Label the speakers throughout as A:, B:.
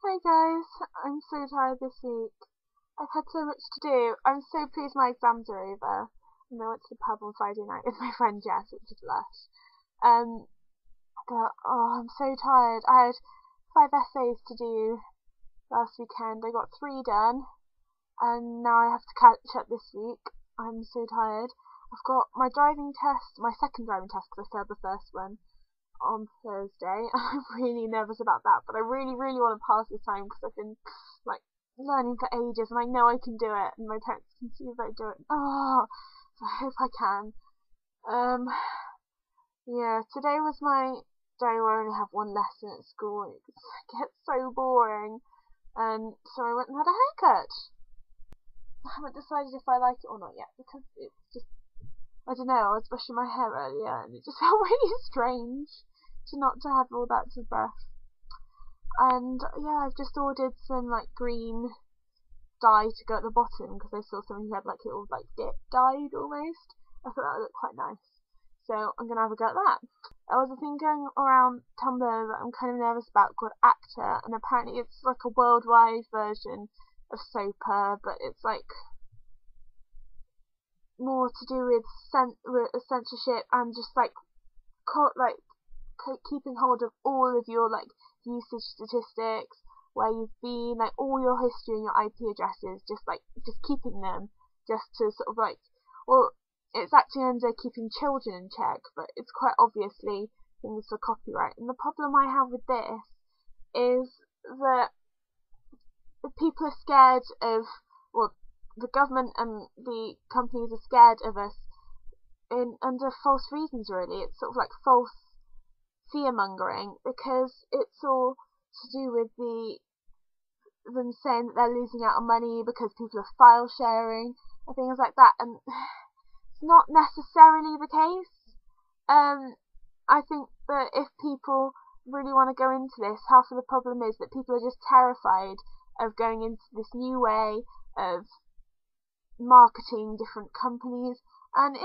A: Hi guys, I'm so tired this week. I've had so much to do. I'm so pleased my exams are over. And I went to the pub on Friday night with my friend Jess, which is lush. But I'm so tired. I had 5 essays to do last weekend. I got 3 done, and now I have to catch up this week. I'm so tired. I've got my driving test, my second driving test because I failed the first one, on Thursday. I'm really nervous about that, but I really want to pass this time because I've been learning for ages and I know I can do it, and my parents can see if I do it. So I hope I can. Yeah, today was my day where I only have one lesson at school. It gets so boring, and so I went and had a haircut. I haven't decided if I like it or not yet because it's just, I don't know, I was brushing my hair earlier and it just felt really strange not to have all that to brush. And yeah, I've just ordered some green dye to go at the bottom because I saw someone who had it all dip dyed almost. I thought that would look quite nice. So I'm gonna have a go at that. There was a thing going around Tumblr that I'm kind of nervous about called ACTA, and apparently it's like a worldwide version of SOPA, but it's more to do with censorship and just keeping hold of all of your usage statistics, where you've been, all your history and your IP addresses, just keeping them, just to well, it's actually under keeping children in check, but it's quite obviously things for copyright. And the problem I have with this is that the people are scared of, well, the government and the companies are scared of us under false reasons, really. It's false fear-mongering, because it's all to do with them saying that they're losing out on money because people are file sharing and things like that, and it's not necessarily the case. I think that if people really want to go into this, half of the problem is that people are just terrified of going into this new way of marketing different companies, and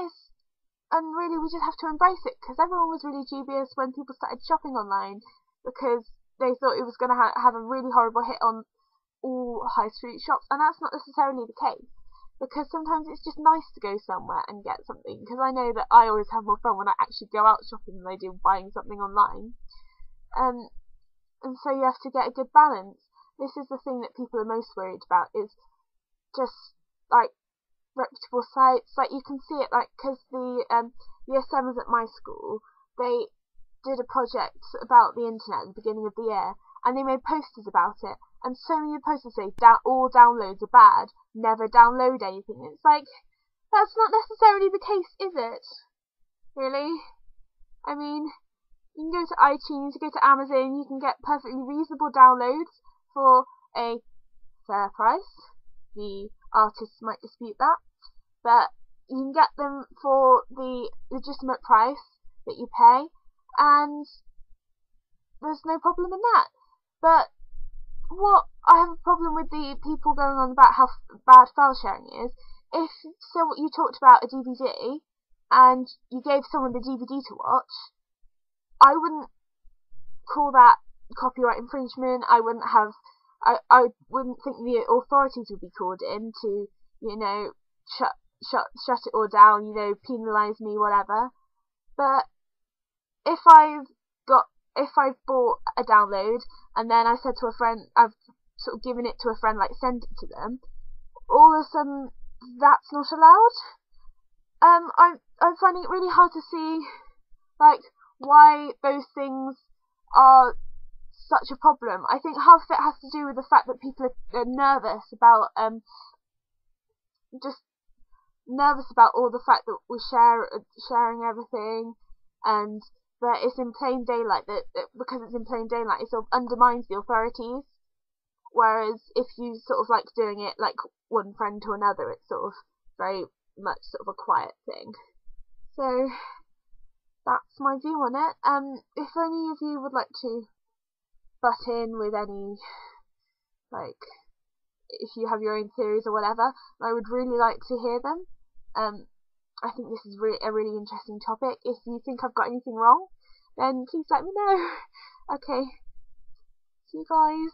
A: really we just have to embrace it, because everyone was really dubious when people started shopping online because they thought it was going to have a really horrible hit on all high street shops, and that's not necessarily the case, because sometimes it's just nice to go somewhere and get something, because I know that I always have more fun when I actually go out shopping than I do buying something online. And so you have to get a good balance. This is the thing that people are most worried about, is just reputable sites. You can see it because the year 7s at my school, they did a project about the internet at the beginning of the year, and they made posters about it, and so many posters say all downloads are bad, never download anything. It's that's not necessarily the case, is it? Really? I mean, you can go to iTunes, you go to Amazon, you can get perfectly reasonable downloads for a fair price. The artists might dispute that, but you can get them for the legitimate price that you pay, and there's no problem in that. But what I have a problem with the people going on about how bad file sharing is, what you talked about a DVD and you gave someone the DVD to watch, I wouldn't call that copyright infringement. I wouldn't think the authorities would be called in to, shut it all down, penalise me, whatever. But if I've bought a download and then I said to a friend, I've sort of given it to a friend, send it to them, all of a sudden that's not allowed. I'm finding it really hard to see why those things are such a problem. I think half of it has to do with the fact that people are nervous about all the fact that we're sharing everything, and that it's in plain daylight, that because it's in plain daylight it sort of undermines the authorities, whereas if you doing it one friend to another, it's very much a quiet thing. So that's my view on it. If any of you would like to butt in with any, if you have your own theories or whatever, I would really like to hear them. I think this is a really interesting topic. If you think I've got anything wrong, then please let me know. Okay, see you guys.